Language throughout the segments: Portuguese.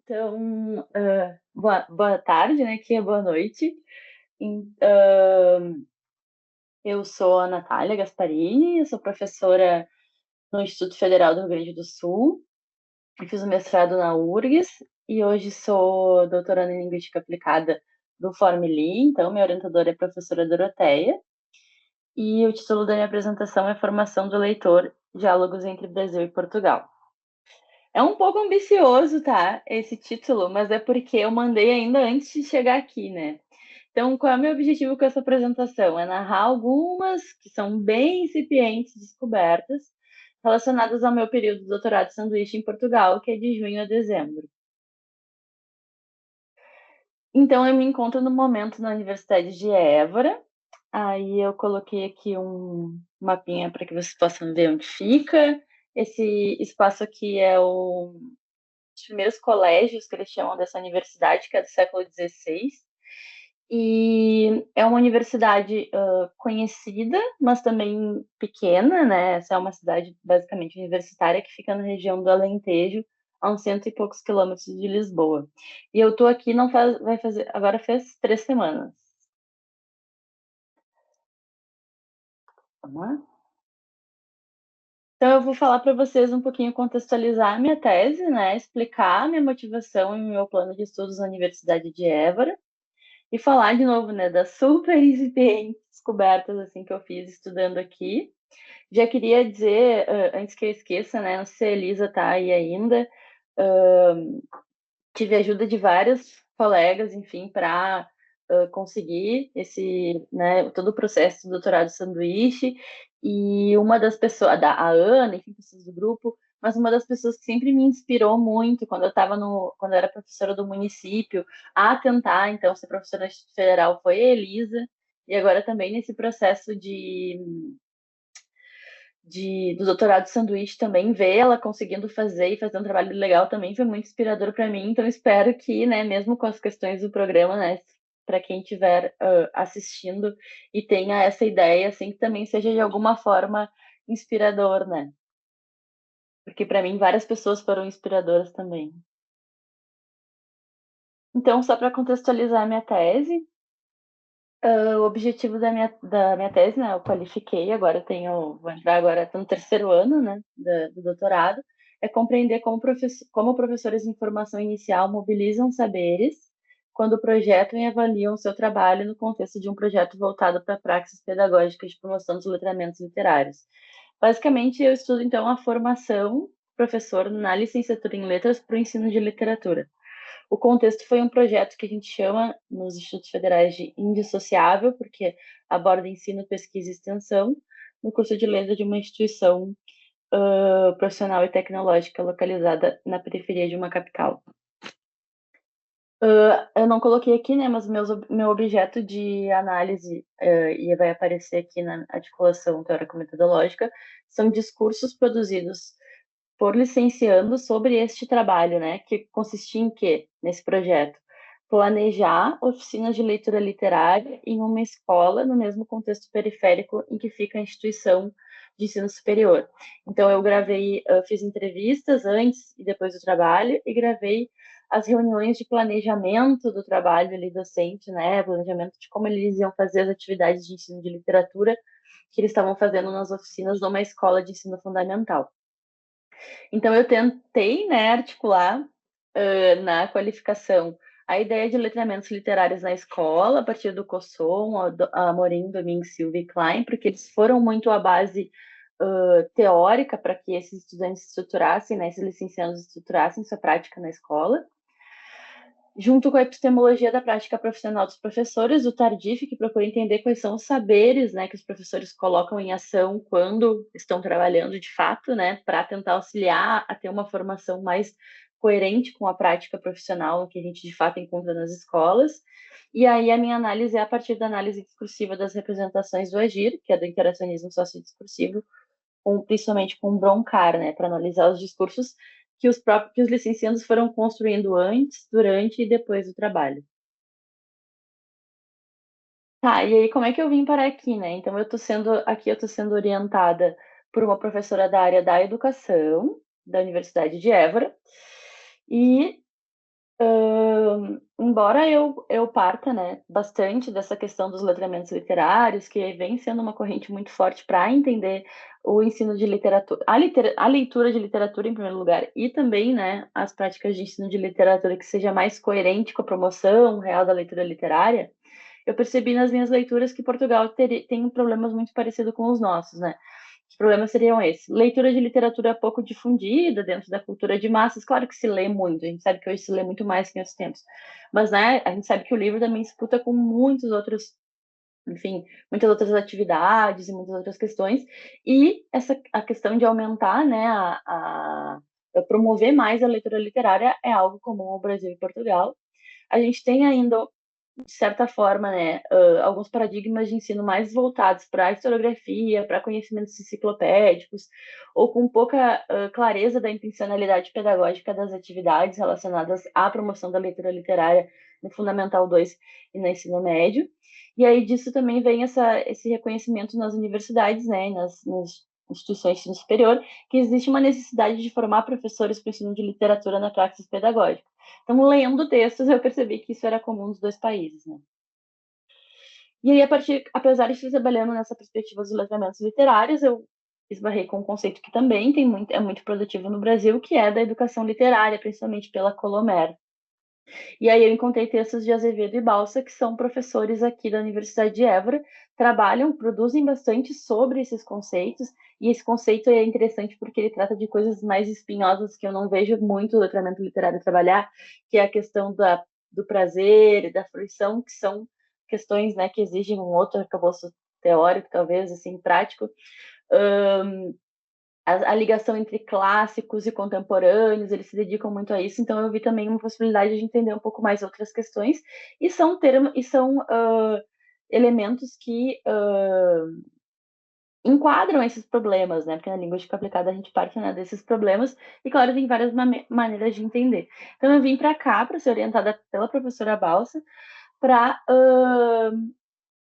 Então, boa tarde, né, aqui é boa noite. En eu sou a Natália Gasparini, eu sou professora no Instituto Federal do Rio Grande do Sul, eu fiz o mestrado na URGS e hoje sou doutoranda em Linguística Aplicada do Formili, então minha orientadora é a professora Doroteia, e o título da minha apresentação é Formação do Leitor, Diálogos entre Brasil e Portugal. É um pouco ambicioso, tá, esse título, mas é porque eu mandei ainda antes de chegar aqui, né. Então, qual é o meu objetivo com essa apresentação? É narrar algumas, que são bem incipientes, descobertas, relacionadas ao meu período de doutorado de sanduíche em Portugal, que é de junho a dezembro. Então, eu me encontro no momento na Universidade de Évora, aí eu coloquei aqui um mapinha para que vocês possam ver onde fica. Esse espaço aqui é os primeiros colégios que eles chamam dessa universidade, que é do século XVI. E é uma universidade conhecida, mas também pequena, né? Essa é uma cidade basicamente universitária que fica na região do Alentejo, a uns cento e poucos quilômetros de Lisboa. E eu tô aqui não faz, vai fazer, agora fez 3 semanas. Vamos lá? Então eu vou falar para vocês um pouquinho, contextualizar a minha tese, né? Explicar a minha motivação e o meu plano de estudos na Universidade de Évora. E falar de novo, né, das super incipientes descobertas assim que eu fiz estudando aqui. Já queria dizer, antes que eu esqueça, né, não sei se a Elisa tá aí ainda, tive ajuda de vários colegas, enfim, para conseguir esse, né, todo o processo do doutorado sanduíche. E uma das pessoas, a Ana, enfim, pessoas do grupo, mas uma das pessoas que sempre me inspirou muito quando eu estava quando eu era professora do município, a tentar, então, ser professora da Instituto Federal foi a Elisa. E agora também nesse processo do doutorado de sanduíche também, ver ela conseguindo fazer e fazer um trabalho legal também foi muito inspirador para mim. Então, espero que, né, mesmo com as questões do programa, né, para quem estiver assistindo e tenha essa ideia, assim, que também seja de alguma forma inspirador, né? Porque para mim várias pessoas foram inspiradoras também. Então, só para contextualizar a minha tese, o objetivo da minha tese, né, eu qualifiquei, agora eu tenho, vou entrar agora, tô no terceiro ano, né, do doutorado, é compreender como professores de formação inicial mobilizam saberes quando projetam e avaliam o seu trabalho no contexto de um projeto voltado para praxis pedagógicas de promoção dos letramentos literários. Basicamente, eu estudo, então, a formação professor na licenciatura em letras para o ensino de literatura. O contexto foi um projeto que a gente chama nos Institutos Federais de indissociável, porque aborda ensino, pesquisa e extensão, no curso de letras de uma instituição profissional e tecnológica localizada na periferia de uma capital. Eu não coloquei aqui, né, mas meu objeto de análise, e vai aparecer aqui na articulação teórico-metodológica, são discursos produzidos por licenciandos sobre este trabalho, né? Que consistia em quê, nesse projeto? Planejar oficinas de leitura literária em uma escola no mesmo contexto periférico em que fica a instituição de ensino superior. Então eu gravei, fiz entrevistas antes e depois do trabalho e gravei as reuniões de planejamento do trabalho ali docente, né? Planejamento de como eles iam fazer as atividades de ensino de literatura que eles estavam fazendo nas oficinas de uma escola de ensino fundamental. Então, eu tentei, né, articular na qualificação a ideia de letramentos literários na escola, a partir do Cosson, Amorim, Domingues, Silva e Klein, porque eles foram muito a base teórica para que esses estudantes estruturassem, né, esses licenciados estruturassem sua prática na escola. Junto com a epistemologia da prática profissional dos professores, o Tardif, que procura entender quais são os saberes, né, que os professores colocam em ação quando estão trabalhando de fato, né, para tentar auxiliar a ter uma formação mais coerente com a prática profissional que a gente de fato encontra nas escolas. E aí a minha análise é a partir da análise discursiva das representações do agir, que é do interacionismo sociodiscursivo, principalmente com Broncar, né, para analisar os discursos que os licenciados foram construindo antes, durante e depois do trabalho. Tá, e aí como é que eu vim parar aqui, né? Então eu tô sendo orientada por uma professora da área da educação da Universidade de Évora e embora eu parta, né, bastante dessa questão dos letramentos literários, que vem sendo uma corrente muito forte para entender o ensino de literatura, a leitura de literatura em primeiro lugar, e também, né, as práticas de ensino de literatura que seja mais coerente com a promoção real da leitura literária, eu percebi nas minhas leituras que Portugal tem problemas muito parecidos com os nossos, né? Os problemas seriam esses. Leitura de literatura pouco difundida dentro da cultura de massas. Claro que se lê muito, a gente sabe que hoje se lê muito mais que em outros tempos. Mas, né, a gente sabe que o livro também disputa com muitos outros, enfim, muitas outras atividades e muitas outras questões. E a questão de aumentar, né, promover mais a leitura literária é algo comum ao Brasil e Portugal. A gente tem ainda, de certa forma, né, alguns paradigmas de ensino mais voltados para a historiografia, para conhecimentos enciclopédicos, ou com pouca clareza da intencionalidade pedagógica das atividades relacionadas à promoção da leitura literária no Fundamental 2 e no ensino médio. E aí disso também vem esse reconhecimento nas universidades, né, nas instituições de ensino superior, que existe uma necessidade de formar professores para o ensino de literatura na praxis pedagógica. Então, lendo textos, eu percebi que isso era comum nos dois países, né? E aí, apesar de estar trabalhando nessa perspectiva dos letramentos literários, eu esbarrei com um conceito que também é muito produtivo no Brasil, que é da educação literária, principalmente pela Colomer. E aí eu encontrei textos de Azevedo e Balsa, que são professores aqui da Universidade de Évora, trabalham, produzem bastante sobre esses conceitos, e esse conceito é interessante porque ele trata de coisas mais espinhosas que eu não vejo muito o letramento literário trabalhar, que é a questão do prazer e da fruição, que são questões, né, que exigem um outro arcabouço teórico, talvez, assim, prático. A ligação entre clássicos e contemporâneos, eles se dedicam muito a isso, então eu vi também uma possibilidade de entender um pouco mais outras questões, e são elementos que enquadram esses problemas, né? Porque na linguística aplicada a gente parte, né, desses problemas, e claro, tem várias maneiras de entender. Então eu vim para cá para ser orientada pela professora Balsa para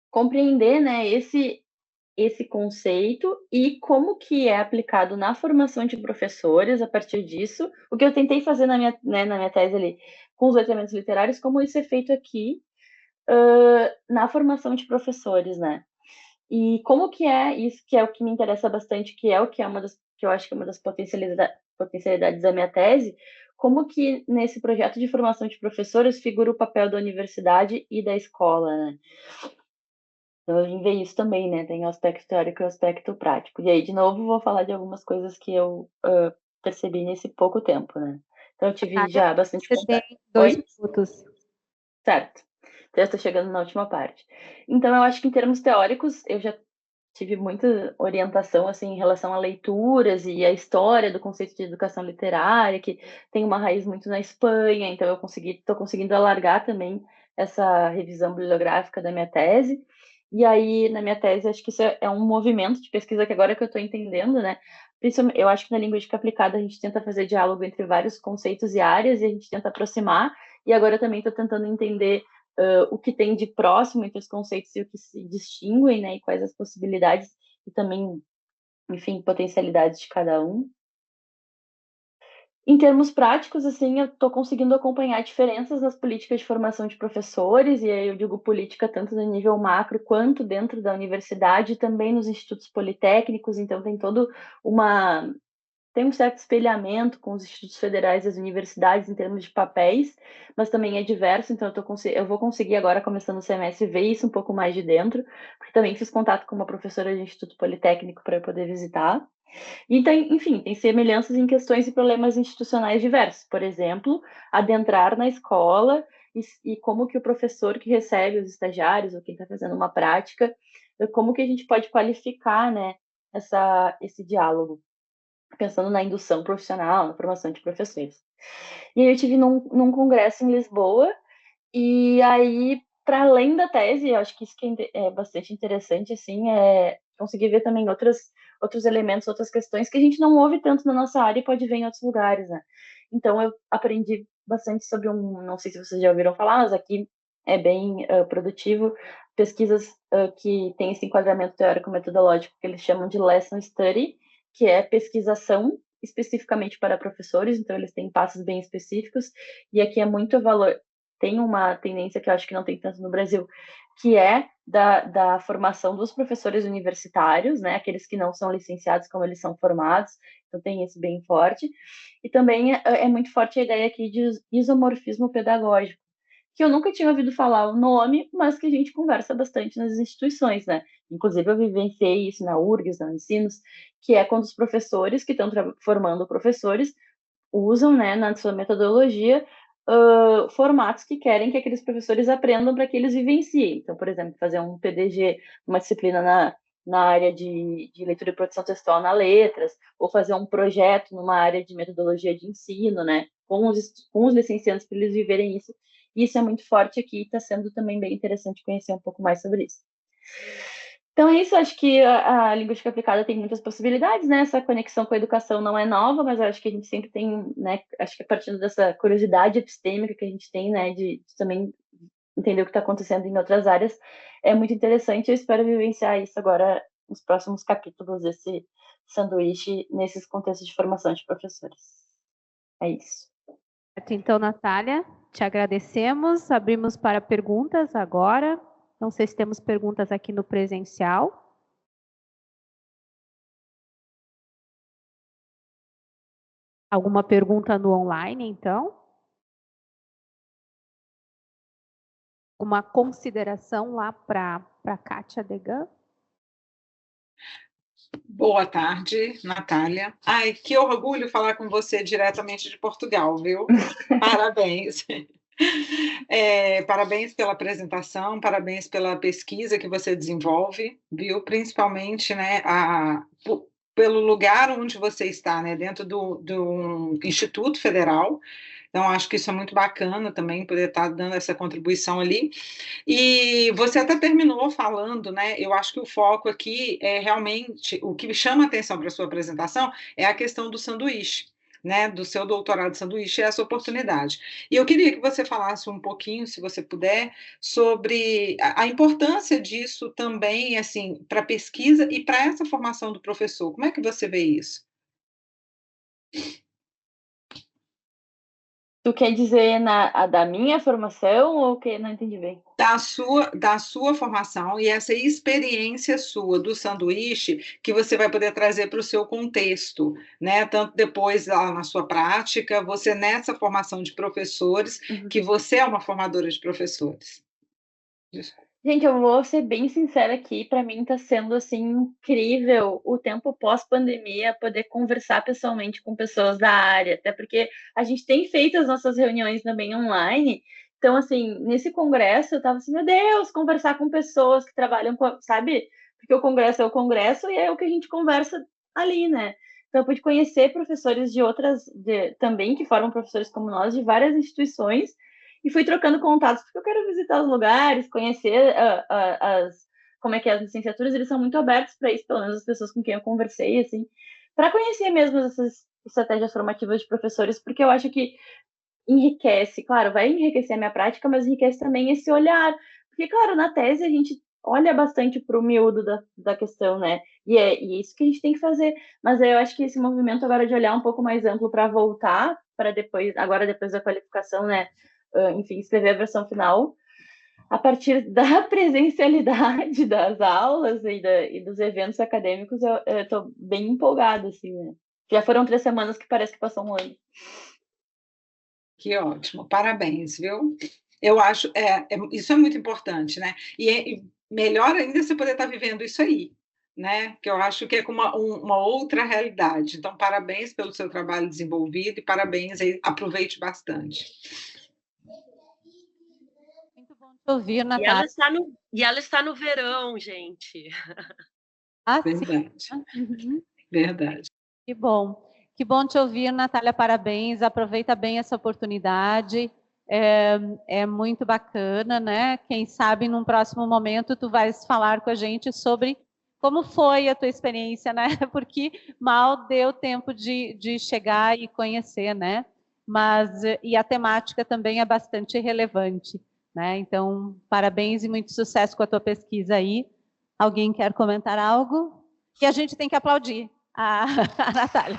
compreender, né, esse conceito e como que é aplicado na formação de professores a partir disso. O que eu tentei fazer na minha tese ali com os letramentos literários, como isso é feito aqui na formação de professores, né? E como que é isso, que é o que me interessa bastante, que é o que é uma das, que eu acho que é uma das potencialidades da minha tese, como que nesse projeto de formação de professores figura o papel da universidade e da escola, né? Então, eu vim ver isso também, né? Tem o aspecto teórico e o aspecto prático. E aí, de novo, vou falar de algumas coisas que eu percebi nesse pouco tempo, né? Então, eu tive Natália, já bastante você tem contato. 2 minutos. Certo. Então, eu estou chegando na última parte. Então, eu acho que em termos teóricos, eu já tive muita orientação, assim, em relação a leituras e a história do conceito de educação literária, que tem uma raiz muito na Espanha, então eu estou conseguindo alargar também essa revisão bibliográfica da minha tese. E aí, na minha tese, acho que isso é um movimento de pesquisa que agora que eu estou entendendo, né? Principalmente, eu acho que na linguística aplicada a gente tenta fazer diálogo entre vários conceitos e áreas e a gente tenta aproximar. E agora eu também estou tentando entender o que tem de próximo entre os conceitos e o que se distinguem, né? E quais as possibilidades e também, enfim, potencialidades de cada um. Em termos práticos, assim, eu estou conseguindo acompanhar diferenças nas políticas de formação de professores, e aí eu digo política tanto no nível macro quanto dentro da universidade, e também nos institutos politécnicos, então tem um certo espelhamento com os institutos federais e as universidades em termos de papéis, mas também é diverso, então eu vou conseguir agora, começando o semestre, ver isso um pouco mais de dentro, porque também fiz contato com uma professora de instituto politécnico para eu poder visitar. E tem, enfim, tem semelhanças em questões e problemas institucionais diversos. Por exemplo, adentrar na escola e como que o professor que recebe os estagiários ou quem está fazendo uma prática, como que a gente pode qualificar, né, esse diálogo, pensando na indução profissional, na formação de professores. E aí eu tive num congresso em Lisboa, e aí, para além da tese, eu acho que isso que é bastante interessante, assim, é conseguir ver também outros elementos, outras questões que a gente não ouve tanto na nossa área e pode ver em outros lugares, né? Então, eu aprendi bastante sobre não sei se vocês já ouviram falar, mas aqui é bem produtivo, pesquisas que têm esse enquadramento teórico-metodológico que eles chamam de lesson study, que é pesquisação especificamente para professores, então eles têm passos bem específicos, e aqui é muito valor, tem uma tendência que eu acho que não tem tanto no Brasil, que é da formação dos professores universitários, né? Aqueles que não são licenciados como eles são formados, então tem isso bem forte. E também é muito forte a ideia aqui de isomorfismo pedagógico, que eu nunca tinha ouvido falar o nome, mas que a gente conversa bastante nas instituições, né? Inclusive, eu vivenciei isso na URGS, na Unicinos, que é quando os professores que estão formando professores usam, né, na sua metodologia, formatos que querem que aqueles professores aprendam para que eles vivenciem. Então, por exemplo, fazer um PDG, uma disciplina na área de leitura e produção textual na letras, ou fazer um projeto numa área de metodologia de ensino, né, com os licenciados para eles viverem isso. Isso é muito forte aqui e está sendo também bem interessante conhecer um pouco mais sobre isso. Então é isso, acho que a linguística aplicada tem muitas possibilidades, né? Essa conexão com a educação não é nova, mas eu acho que a gente sempre tem, né? Acho que a partir dessa curiosidade epistêmica que a gente tem, né? De também entender o que está acontecendo em outras áreas, é muito interessante. Eu espero vivenciar isso agora nos próximos capítulos desse sanduíche, nesses contextos de formação de professores. É isso. Então, Natália, te agradecemos. Abrimos para perguntas agora. Não sei se temos perguntas aqui no presencial. Alguma pergunta no online, então? Uma consideração lá para a Kátia Degan? Boa tarde, Natália. Ai, que orgulho falar com você diretamente de Portugal, viu? Parabéns. Parabéns pela apresentação, parabéns pela pesquisa que você desenvolve, viu? Principalmente, né, pelo lugar onde você está, né, dentro do Instituto Federal. Então, acho que isso é muito bacana também, poder estar dando essa contribuição ali. E você até terminou falando, né? Eu acho que o foco aqui é realmente, o que chama atenção para a sua apresentação é a questão do sanduíche, né? Do seu doutorado de sanduíche, é essa oportunidade. E eu queria que você falasse um pouquinho, se você puder, sobre a importância disso também, assim, para a pesquisa e para essa formação do professor. Como é que você vê isso? Tu quer dizer da minha formação ou que não entendi bem? Da sua formação e essa experiência sua do sanduíche que você vai poder trazer para o seu contexto, né? Tanto depois lá na sua prática, você nessa formação de professores, que você é uma formadora de professores. Desculpa. Gente, eu vou ser bem sincera aqui, para mim está sendo assim incrível o tempo pós-pandemia poder conversar pessoalmente com pessoas da área, até porque a gente tem feito as nossas reuniões também online. Então, assim, nesse congresso eu tava assim, meu Deus, conversar com pessoas que trabalham com, sabe? Porque o congresso é o congresso e é o que a gente conversa ali, né? Então, eu pude conhecer professores de outras, também que formam professores como nós, de várias instituições, e fui trocando contatos, porque eu quero visitar os lugares, conhecer como é que é as licenciaturas, eles são muito abertos para isso, pelo menos as pessoas com quem eu conversei, assim, para conhecer mesmo essas estratégias formativas de professores, porque eu acho que enriquece, claro, vai enriquecer a minha prática, mas enriquece também esse olhar, porque, claro, na tese a gente olha bastante para o miúdo da questão, né? E é isso que a gente tem que fazer. Mas eu acho que esse movimento agora de olhar um pouco mais amplo para voltar, para depois, agora depois da qualificação, né? Enfim, escrever a versão final, a partir da presencialidade das aulas e dos eventos acadêmicos, eu estou bem empolgada, assim, né? Já foram 3 semanas que parece que passou um ano. Que ótimo, parabéns, viu? Eu acho, isso é muito importante, né? E melhor ainda você poder estar vivendo isso aí, né? Que eu acho que é com uma outra realidade. Então, parabéns pelo seu trabalho desenvolvido e parabéns aí, aproveite bastante. Muito bom te ouvir, Natália. E ela está no verão, gente. Ah, Verdade. sim. Uhum. Verdade. Que bom. Que bom te ouvir, Natália, parabéns. Aproveita bem essa oportunidade. É muito bacana, né? Quem sabe num próximo momento tu vais falar com a gente sobre como foi a tua experiência, né? Porque mal deu tempo de chegar e conhecer, né? E a temática também é bastante relevante, né? Então, parabéns e muito sucesso com a tua pesquisa aí. Alguém quer comentar algo? E a gente tem que aplaudir a Natália.